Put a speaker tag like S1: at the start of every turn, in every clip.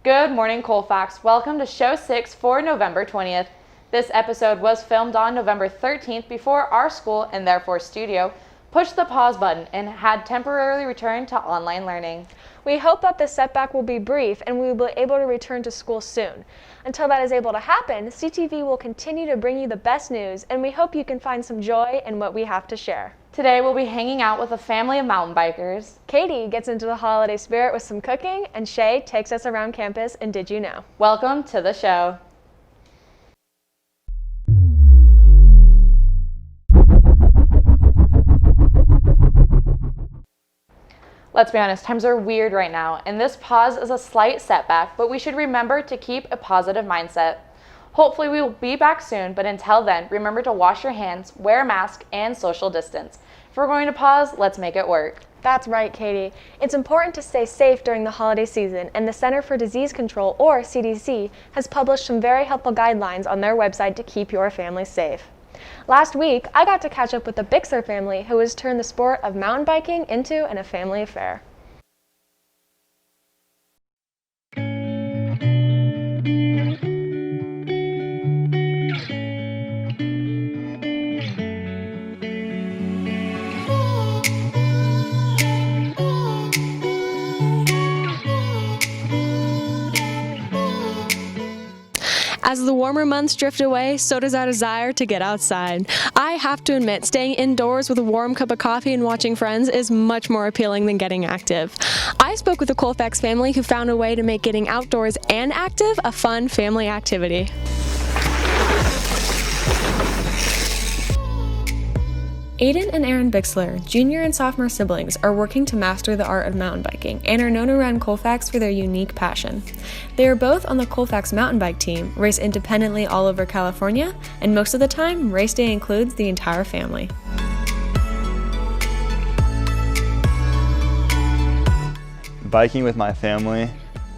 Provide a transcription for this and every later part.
S1: Good morning, Colfax. Welcome to Show 6 for November 20th. This episode was filmed on November 13th before our school, and therefore studio, pushed the pause button and had temporarily returned to online learning.
S2: We hope that this setback will be brief and we will be able to return to school soon. Until that is able to happen, CTV will continue to bring you the best news, and we hope you can find some joy in what we have to share.
S1: Today we'll be hanging out with a family of mountain bikers.
S2: Katie gets into the holiday spirit with some cooking, and Shay takes us around campus and Did You Know?
S1: Welcome to the show. Let's be honest, times are weird right now, and this pause is a slight setback, but we should remember to keep a positive mindset. Hopefully we will be back soon, but until then, remember to wash your hands, wear a mask, and social distance. If we're going to pause, let's make it work.
S2: That's right, Katie. It's important to stay safe during the holiday season, and the Center for Disease Control, or CDC, has published some very helpful guidelines on their website to keep your family safe. Last week, I got to catch up with the Bixler family, who has turned the sport of mountain biking into a family affair.
S3: As the warmer months drift away, so does our desire to get outside. I have to admit, staying indoors with a warm cup of coffee and watching friends is much more appealing than getting active. I spoke with the Colfax family who found a way to make getting outdoors and active a fun family activity.
S4: Aiden and Aaron Bixler, junior and sophomore siblings, are working to master the art of mountain biking and are known around Colfax for their unique passion. They are both on the Colfax mountain bike team, race independently all over California, and most of the time, race day includes the entire family.
S5: Biking with my family,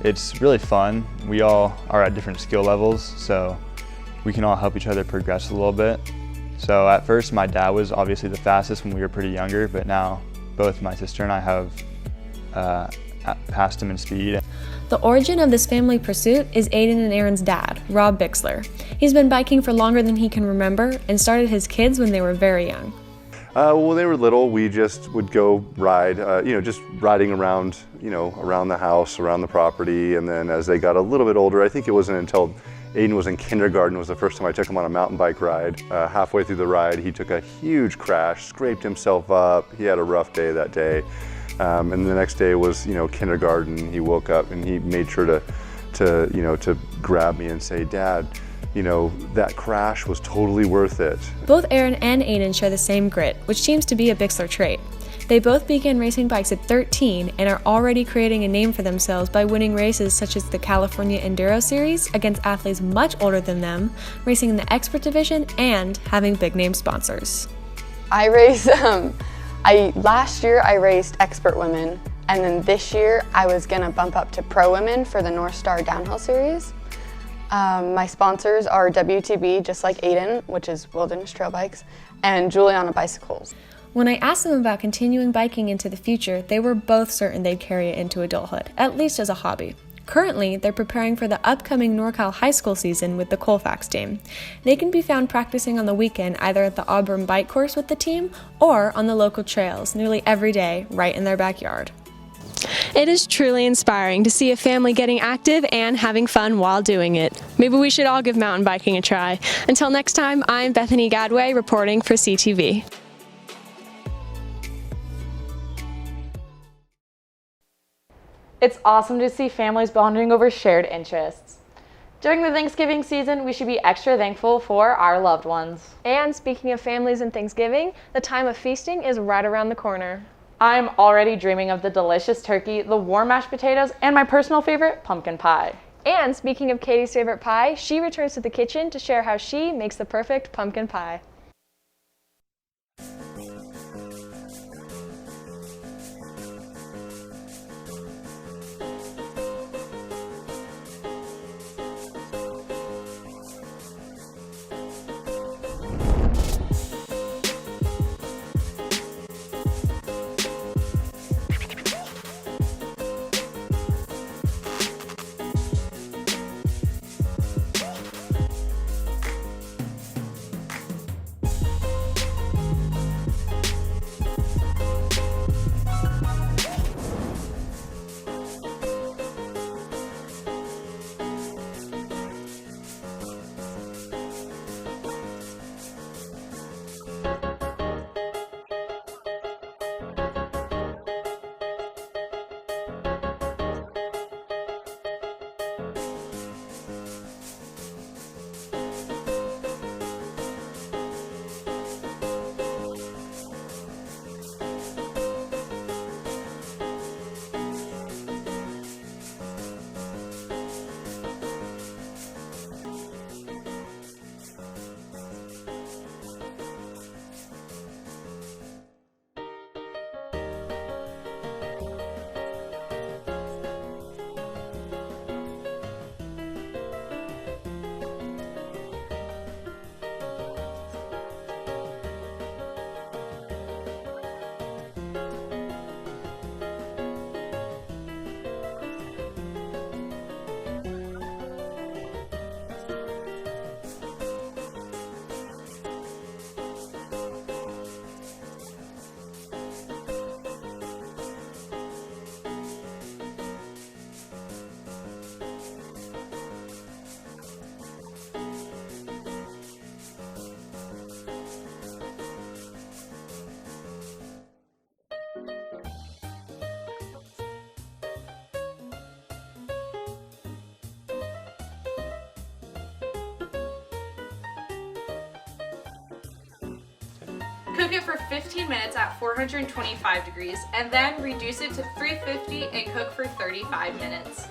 S5: it's really fun. We all are at different skill levels, so we can all help each other progress a little bit. So at first, my dad was obviously the fastest when we were pretty younger, but now both my sister and I have passed him in speed.
S4: The origin of this family pursuit is Aiden and Aaron's dad, Rob Bixler. He's been biking for longer than he can remember and started his kids when they were very young.
S6: When they were little, we just would go ride, just riding around, around the house, around the property. And then as they got a little bit older, I think it wasn't until Aiden was in kindergarten was the first time I took him on a mountain bike ride. Halfway through the ride, he took a huge crash, scraped himself up. He had a rough day that day. And the next day was, kindergarten. He woke up and he made sure to grab me and say, "Dad, that crash was totally worth it."
S4: Both Aaron and Aiden share the same grit, which seems to be a Bixler trait. They both began racing bikes at 13 and are already creating a name for themselves by winning races such as the California Enduro Series against athletes much older than them, racing in the expert division, and having big name sponsors.
S7: I race, last year I raced expert women, and then this year I was gonna bump up to pro women for the North Star Downhill Series. My sponsors are WTB, just like Aiden, which is Wilderness Trail Bikes, and Juliana Bicycles.
S4: When I asked them about continuing biking into the future, they were both certain they'd carry it into adulthood, at least as a hobby. Currently, they're preparing for the upcoming NorCal high school season with the Colfax team. They can be found practicing on the weekend either at the Auburn bike course with the team or on the local trails nearly every day right in their backyard.
S3: It is truly inspiring to see a family getting active and having fun while doing it. Maybe we should all give mountain biking a try. Until next time, I'm Bethany Gadway reporting for CTV.
S1: It's awesome to see families bonding over shared interests. During the Thanksgiving season, we should be extra thankful for our loved ones.
S2: And speaking of families and Thanksgiving, the time of feasting is right around the corner.
S1: I'm already dreaming of the delicious turkey, the warm mashed potatoes, and my personal favorite, pumpkin pie.
S2: And speaking of Katie's favorite pie, she returns to the kitchen to share how she makes the perfect pumpkin pie.
S1: cook it for 15 minutes at 425 degrees, and then reduce it to 350 and cook for 35 minutes.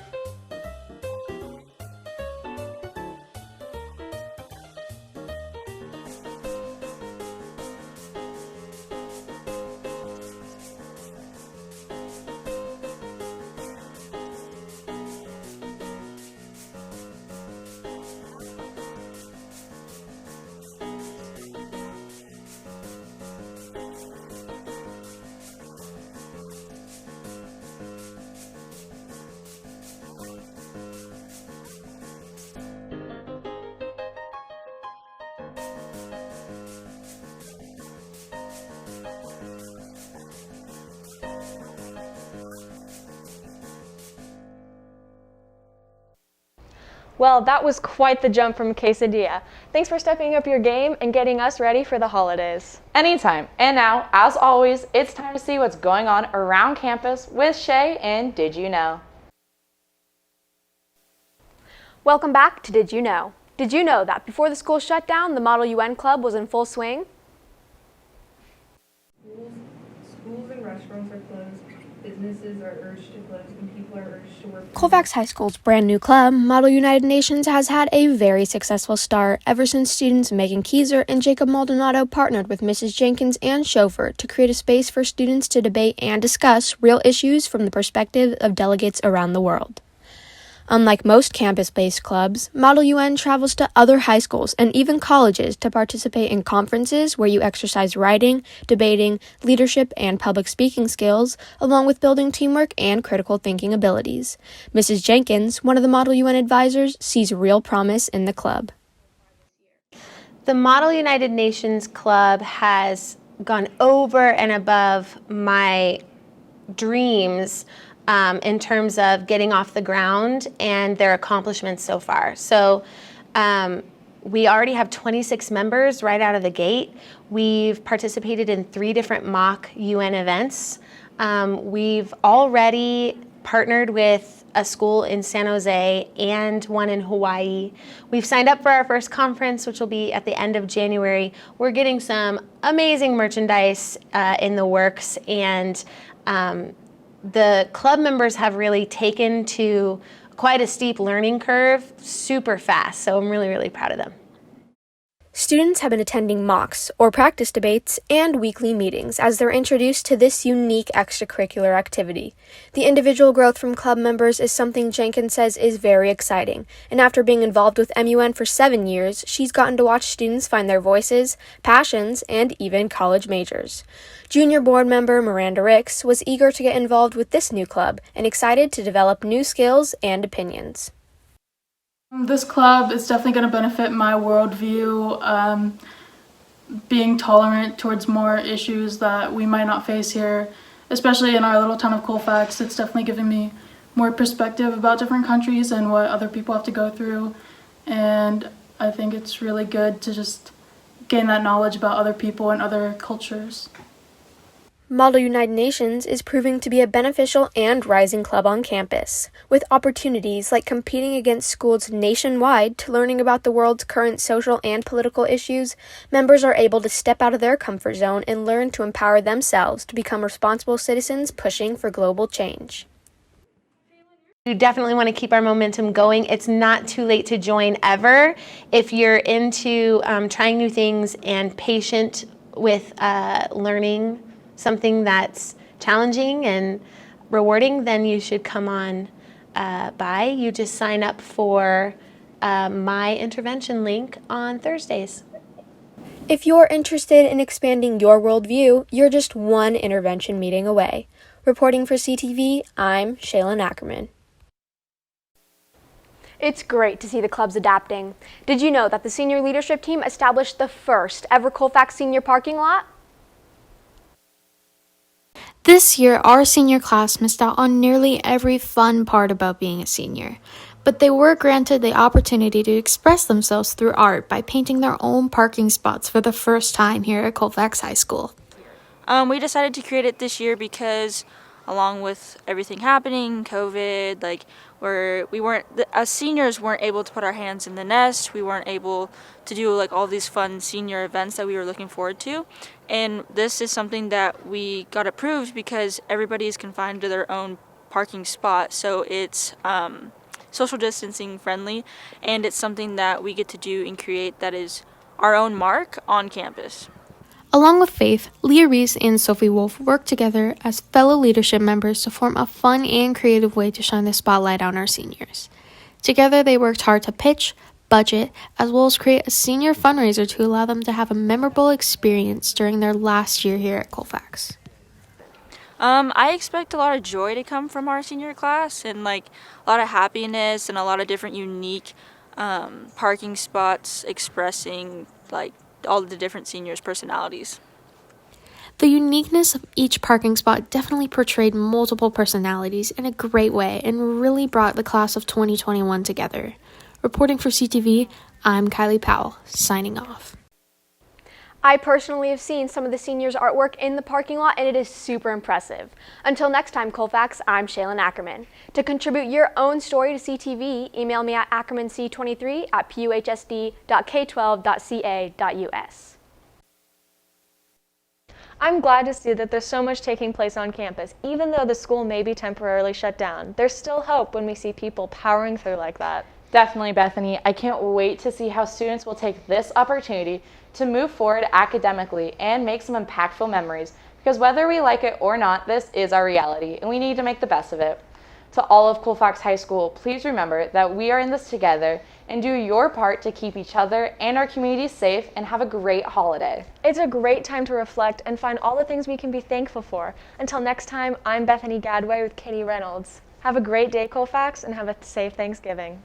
S2: Well, that was quite the jump from quesadilla. Thanks for stepping up your game and getting us ready for the holidays.
S1: Anytime. And now, as always, it's time to see what's going on around campus with Shay and Did You Know?
S2: Welcome back to Did You Know? Did you know that before the school shut down, the Model UN Club was in full swing?
S8: Schools and restaurants are closed, businesses are urged to close, and people are urged to work.
S9: Colfax High School's brand new club, Model United Nations, has had a very successful start ever since students Megan Keyser and Jacob Maldonado partnered with Mrs. Jenkins and Chauffeur to create a space for students to debate and discuss real issues from the perspective of delegates around the world. Unlike most campus-based clubs, Model UN travels to other high schools and even colleges to participate in conferences where you exercise writing, debating, leadership, and public speaking skills, along with building teamwork and critical thinking abilities. Mrs. Jenkins, one of the Model UN advisors, sees real promise in the club.
S10: The Model United Nations Club has gone over and above my dreams in terms of getting off the ground and their accomplishments so far. So we already have 26 members right out of the gate. We've participated in 3 different mock UN events. We've already partnered with a school in San Jose and one in Hawaii. We've signed up for our first conference, which will be at the end of January. We're getting some amazing merchandise in the works, and the club members have really taken to quite a steep learning curve super fast, so I'm really, really proud of them.
S9: Students have been attending mocks, or practice debates, and weekly meetings as they're introduced to this unique extracurricular activity. The individual growth from club members is something Jenkins says is very exciting, and after being involved with MUN for 7 years, she's gotten to watch students find their voices, passions, and even college majors. Junior board member Miranda Ricks was eager to get involved with this new club and excited to develop new skills and opinions.
S11: This club is definitely going to benefit my worldview, being tolerant towards more issues that we might not face here, especially in our little town of Colfax. It's definitely given me more perspective about different countries and what other people have to go through, and I think it's really good to just gain that knowledge about other people and other cultures.
S9: Model United Nations is proving to be a beneficial and rising club on campus, with opportunities like competing against schools nationwide to learning about the world's current social and political issues. Members are able to step out of their comfort zone and learn to empower themselves to become responsible citizens pushing for global change.
S10: We definitely want to keep our momentum going. It's not too late to join ever. If you're into trying new things and patient with learning something that's challenging and rewarding, then you should come on by. You just sign up for my intervention link on Thursdays.
S9: If you're interested in expanding your worldview, you're just one intervention meeting away. Reporting for CTV, I'm Chelyn Ackerman.
S2: It's great to see the clubs adapting. Did you know that the senior leadership team established the first ever Colfax senior parking lot?
S12: This year, our senior class missed out on nearly every fun part about being a senior, but they were granted the opportunity to express themselves through art by painting their own parking spots for the first time here at Colfax High School.
S13: We decided to create it this year because along with everything happening, COVID, where as seniors weren't able to put our hands in the nest. We weren't able to do like all these fun senior events that we were looking forward to. And this is something that we got approved because everybody is confined to their own parking spot. So it's social distancing friendly, and it's something that we get to do and create that is our own mark on campus.
S12: Along with Faith, Leah Reese and Sophie Wolf worked together as fellow leadership members to form a fun and creative way to shine the spotlight on our seniors. Together, they worked hard to pitch, budget, as well as create a senior fundraiser to allow them to have a memorable experience during their last year here at Colfax.
S13: I expect a lot of joy to come from our senior class, and like a lot of happiness and a lot of different unique parking spots expressing like all the different seniors' personalities.
S12: The uniqueness of each parking spot definitely portrayed multiple personalities in a great way and really brought the class of 2021 together. Reporting for CTV, I'm Kylie Powell, signing off.
S2: I personally have seen some of the seniors' artwork in the parking lot, and it is super impressive. Until next time, Colfax, I'm Chelyn Ackerman. To contribute your own story to CTV, email me at ackermanc23@puhsd.k12.ca.us. I'm glad to see that there's so much taking place on campus. Even though the school may be temporarily shut down, there's still hope when we see people powering through like that.
S1: Definitely, Bethany. I can't wait to see how students will take this opportunity to move forward academically and make some impactful memories, because whether we like it or not, this is our reality and we need to make the best of it. To all of Colfax High School, please remember that we are in this together, and do your part to keep each other and our community safe, and have a great holiday.
S2: It's a great time to reflect and find all the things we can be thankful for. Until next time, I'm Bethany Gadway with Reynolds. Have a great day, Colfax, and have a safe Thanksgiving.